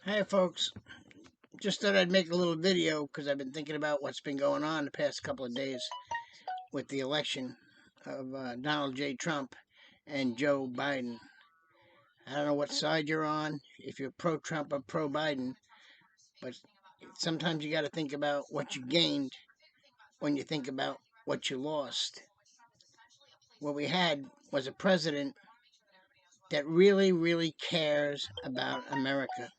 Hi, folks. Just thought I'd make a little video because I've been thinking about what's been going on the past couple of days with the election of Donald J. Trump and Joe Biden. I don't know what side you're on, if you're pro Trump or pro Biden, but sometimes you got to think about what you gained when you think about what you lost. What we had was a president that really, really cares about America.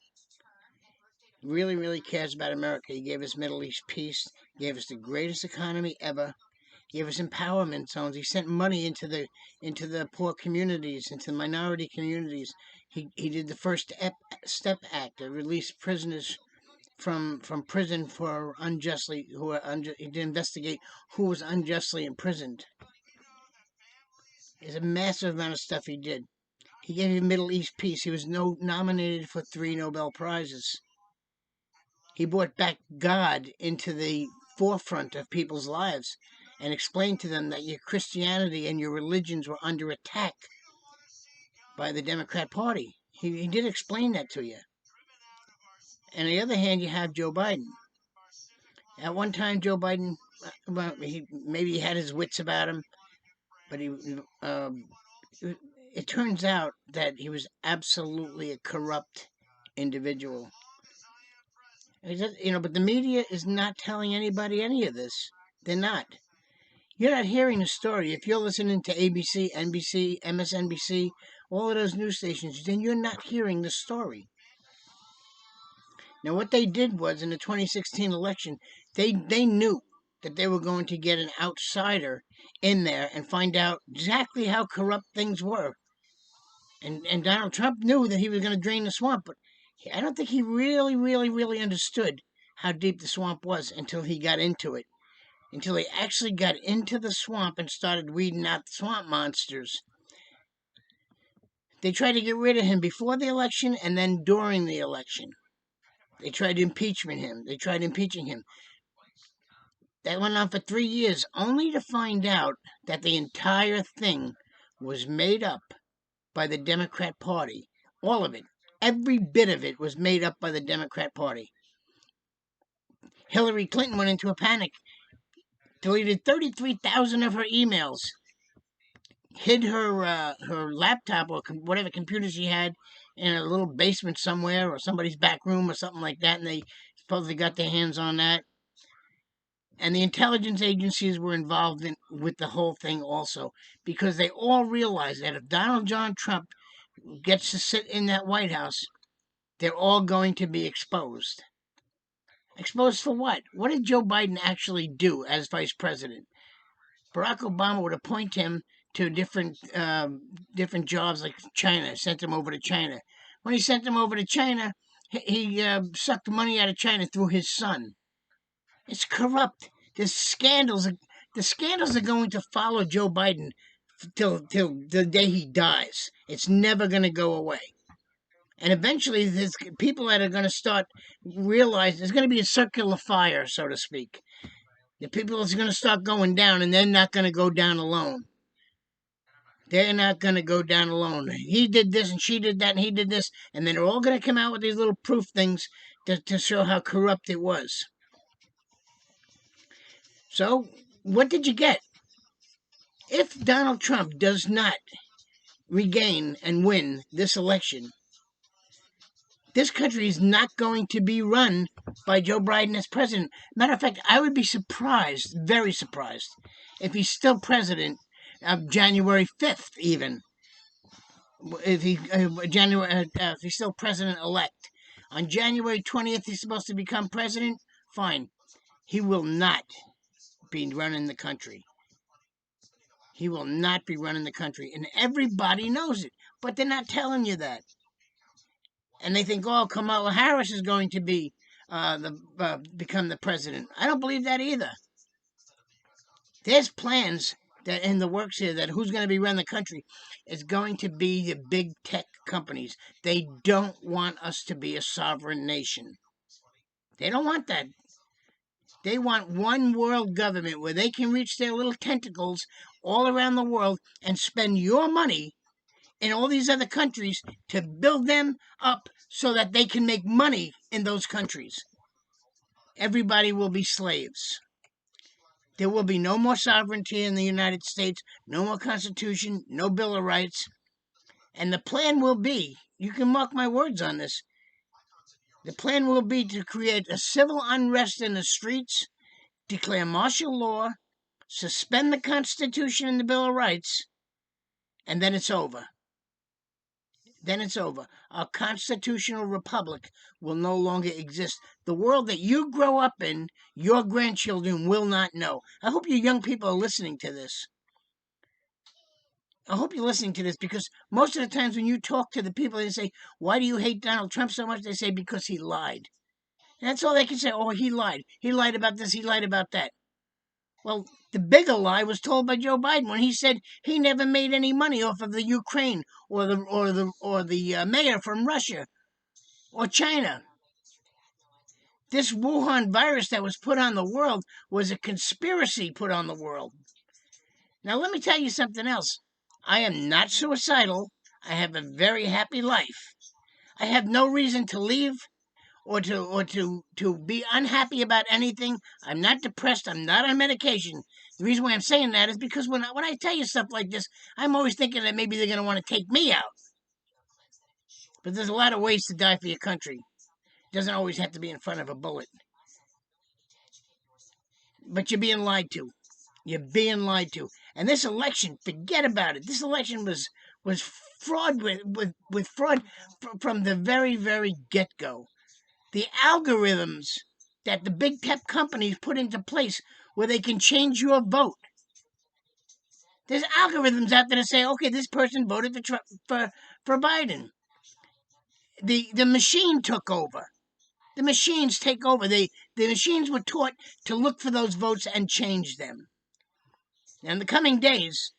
Really cares about America. He gave us Middle East peace, gave us the greatest economy ever, gave us empowerment zones. He sent money into the poor communities, into the minority communities. He did the first step act that released prisoners from prison for unjustly he did investigate who was unjustly imprisoned. It's a massive amount of stuff he did. He gave you Middle East peace. He was nominated for 3 Nobel Prizes. He brought back God into the forefront of people's lives and explained to them that your Christianity and your religions were under attack by the Democrat Party. He did explain that to you. And on the other hand, you have Joe Biden. At one time, Joe Biden, well, maybe had his wits about him, but it turns out that he was absolutely a corrupt individual. But the media is not telling anybody any of this. They're not. You're not hearing the story. If you're listening to ABC, NBC, MSNBC, all of those news stations, then you're not hearing the story. Now, what they did was in the 2016 election, they knew that they were going to get an outsider in there and find out exactly how corrupt things were. And Donald Trump knew that he was going to drain the swamp, but I don't think he really understood how deep the swamp was until he got into it. Until he actually got into the swamp and started weeding out the swamp monsters. They tried to get rid of him before the election and then during the election. They tried impeaching him. That went on for 3 years, only to find out that the entire thing was made up by the Democrat Party. All of it. Every bit of it was made up by the Democrat Party. Hillary Clinton went into a panic, deleted 33,000 of her emails, hid her laptop or whatever computer she had in a little basement somewhere or somebody's back room or something like that, and they supposedly got their hands on that. And the intelligence agencies were involved with the whole thing also, because they all realized that if Donald John Trump gets to sit in that White House, they're all going to be exposed. Exposed for what? What did Joe Biden actually do as vice president? Barack Obama would appoint him to different jobs like China, sent him over to China. When he sent him over to China, he sucked money out of China through his son. It's corrupt. The scandals are going to follow Joe Biden till the day he dies. It's never going to go away. And eventually, there's people that are going to start realizing there's going to be a circular fire, so to speak. The people are going to start going down, and they're not going to go down alone. They're not going to go down alone. He did this, and she did that, and he did this, and then they're all going to come out with these little proof things to show how corrupt it was. So, what did you get? If Donald Trump does not regain and win this election, this country is not going to be run by Joe Biden as president. Matter of fact, I would be surprised, very surprised, if he's still president of January 5th, even. If he's still president elect. On January 20th, he's supposed to become president. Fine. He will not be running the country. He will not be running the country. And everybody knows it. But they're not telling you that. And they think, oh, Kamala Harris is going to be become the president. I don't believe that either. There's plans that in the works here that who's going to be running the country is going to be the big tech companies. They don't want us to be a sovereign nation. They don't want that. They want one world government where they can reach their little tentacles all around the world and spend your money in all these other countries to build them up so that they can make money in those countries. Everybody will be slaves. There will be no more sovereignty in the United States, no more Constitution, no Bill of Rights. And the plan will be, you can mark my words on this, the plan will be to create a civil unrest in the streets, declare martial law, suspend the Constitution and the Bill of Rights, and then it's over. Then it's over. Our constitutional republic will no longer exist. The world that you grow up in, your grandchildren will not know. I hope you young people are listening to this. I hope you're listening to this, because most of the times when you talk to the people, they say, why do you hate Donald Trump so much? They say, because he lied. And that's all they can say. Oh, he lied. He lied about this. He lied about that. Well, the bigger lie was told by Joe Biden when he said he never made any money off of the Ukraine or the mayor from Russia or China. This Wuhan virus that was put on the world was a conspiracy put on the world. Now, let me tell you something else. I am not suicidal. I have a very happy life. I have no reason to leave or to be unhappy about anything. I'm not depressed. I'm not on medication. The reason why I'm saying that is because when I tell you stuff like this, I'm always thinking that maybe they're going to want to take me out. But there's a lot of ways to die for your country. It doesn't always have to be in front of a bullet. But you're being lied to. You're being lied to. And this election, forget about it. This election was fraud with fraud from the very, very get-go. The algorithms that the big tech companies put into place where they can change your vote. There's algorithms out there to say, okay, this person voted for Biden. The machine took over. The machines take over. The machines were taught to look for those votes and change them. Now, in the coming days,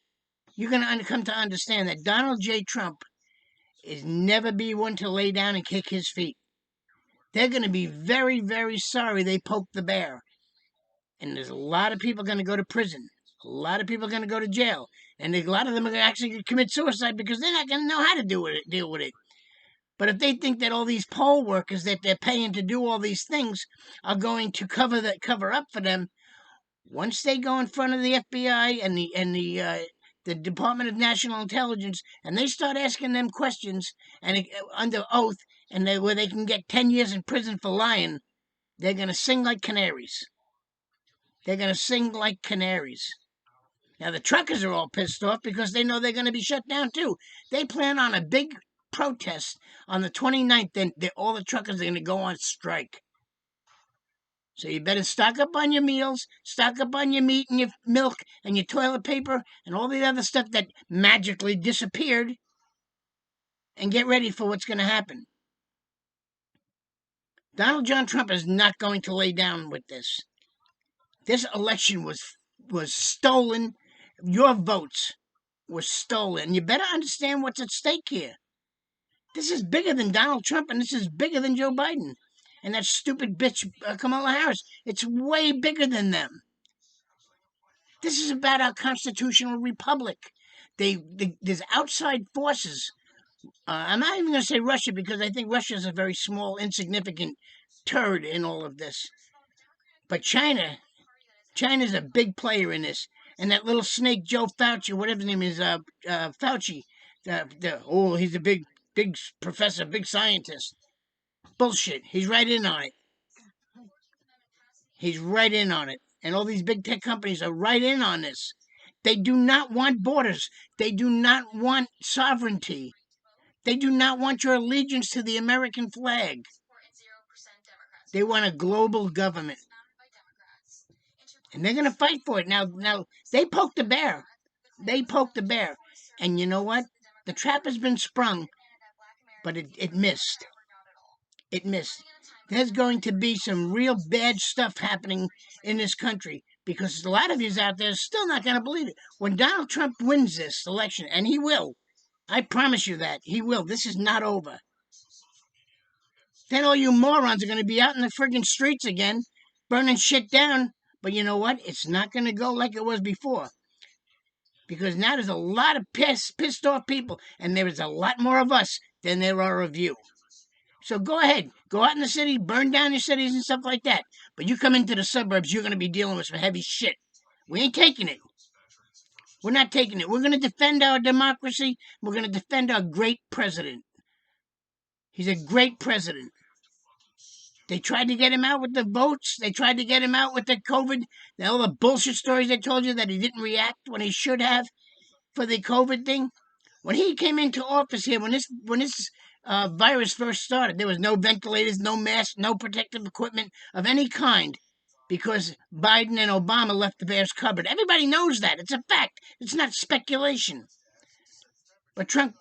you're going to come to understand that Donald J. Trump is never be one to lay down and kick his feet. They're going to be very, very sorry they poked the bear. And there's a lot of people going to go to prison. A lot of people are going to go to jail. And a lot of them are actually going to commit suicide because they're not going to know how to deal with it. But if they think that all these poll workers that they're paying to do all these things are going to cover up for them, once they go in front of the FBI and the Department of National Intelligence, and they start asking them questions and under oath, and where they can get 10 years in prison for lying, they're going to sing like canaries. They're going to sing like canaries. Now, the truckers are all pissed off because they know they're going to be shut down, too. They plan on a big protest on the 29th, then all the truckers are going to go on strike. So you better stock up on your meals, stock up on your meat and your milk and your toilet paper and all the other stuff that magically disappeared, and get ready for what's going to happen. Donald John Trump is not going to lay down with this. This election was stolen. Your votes were stolen. You better understand what's at stake here. This is bigger than Donald Trump, and this is bigger than Joe Biden and that stupid bitch Kamala Harris. It's way bigger than them. This is about our constitutional republic. There's outside forces. I'm not even going to say Russia, because I think Russia is a very small, insignificant turd in all of this. But China's a big player in this. And that little snake, Joe Fauci, whatever his name is, Fauci, he's a big professor, big scientist. Bullshit. He's right in on it. He's right in on it. And all these big tech companies are right in on this. They do not want borders. They do not want sovereignty. They do not want your allegiance to the American flag. They want a global government. And they're going to fight for it. Now, they poked the bear. They poked the bear. And you know what? The trap has been sprung, but it missed. It missed. There's going to be some real bad stuff happening in this country, because a lot of you out there are still not going to believe it. When Donald Trump wins this election, and he will, I promise you that, he will. This is not over. Then all you morons are going to be out in the friggin' streets again, burning shit down. But you know what? It's not going to go like it was before. Because now there's a lot of pissed off people, and there is a lot more of us than there are of you. So go ahead, go out in the city, burn down your cities and stuff like that. But you come into the suburbs, you're going to be dealing with some heavy shit. We ain't taking it. We're not taking it. We're going to defend our democracy. We're going to defend our great president. He's a great president. They tried to get him out with the votes. They tried to get him out with the COVID. All the bullshit stories they told you that he didn't react when he should have for the COVID thing. When he came into office here, when this virus first started, there was no ventilators, no masks, no protective equipment of any kind, because Biden and Obama left the bears cupboard. Everybody knows that. It's a fact. It's not speculation. But Trump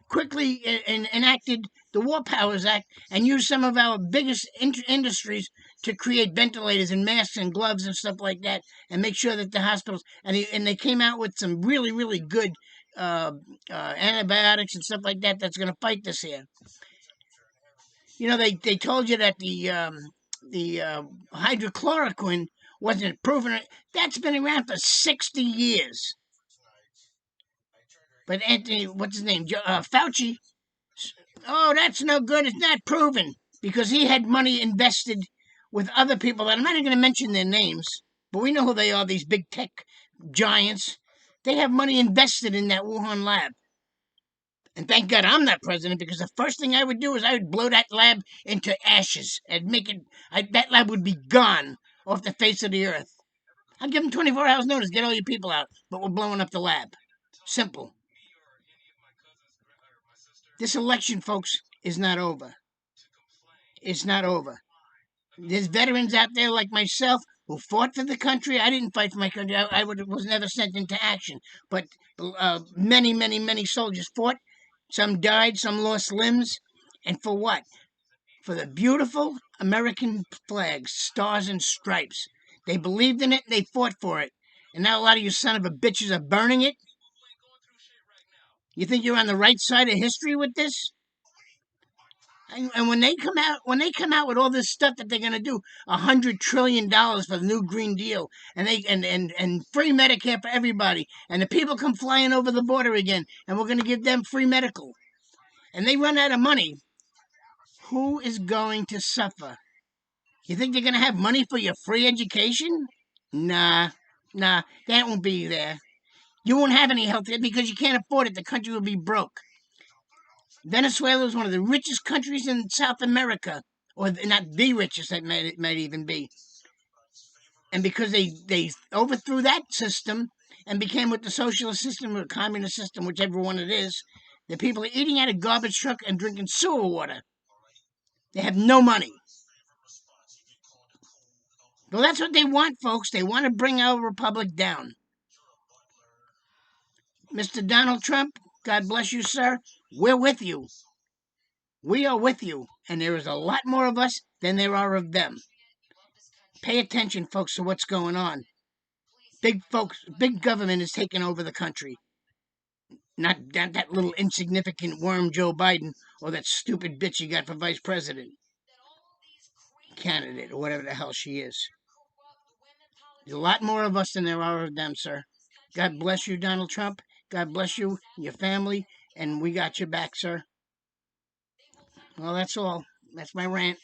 quickly enacted the War Powers Act and used some of our biggest industries to create ventilators and masks and gloves and stuff like that, and make sure that the hospitals, and they came out with some really, really good antibiotics and stuff like that that's going to fight this here. You know, they told you that the hydrochloroquine wasn't proven. That's been around for 60 years. But Anthony, what's his name? Fauci. Oh, that's no good. It's not proven, because he had money invested with other people that I'm not even going to mention their names, but we know who they are, these big tech giants. They have money invested in that Wuhan lab. And thank God I'm not president, because the first thing I would do is I would blow that lab into ashes and make it, that lab would be gone off the face of the earth. I'll give them 24 hours notice, get all your people out, but we're blowing up the lab. Simple. This election, folks, is not over. It's not over. There's veterans out there like myself who fought for the country. I didn't fight for my country. I was never sent into action. But many, many, many soldiers fought. Some died. Some lost limbs. And for what? For the beautiful American flag, stars and stripes. They believed in it. They fought for it. And now a lot of you son of a bitches are burning it. You think you're on the right side of history with this? And when they come out with all this stuff that they're going to do, $100 trillion for the new Green Deal, and and free Medicare for everybody, and the people come flying over the border again, and we're going to give them free medical, and they run out of money, who is going to suffer? You think they're going to have money for your free education? Nah, that won't be there. You won't have any health care because you can't afford it. The country will be broke. Venezuela is one of the richest countries in South America, or not the richest, it might even be. And because they overthrew that system and became with the socialist system or communist system, whichever one it is, the people are eating out of garbage truck and drinking sewer water. They have no money. Well, that's what they want, folks. They want to bring our republic down. Mr. Donald Trump, God bless you, sir. We're with you. We are with you, and there is a lot more of us than there are of them. Pay attention, folks, to what's going on. Big government is taking over the country. Not that little insignificant worm Joe Biden, or that stupid bitch you got for vice president candidate, or whatever the hell she is. There's a lot more of us than there are of them, sir. God bless you, Donald Trump. God bless you, your family, and we got your back, sir. Well, that's all. That's my rant.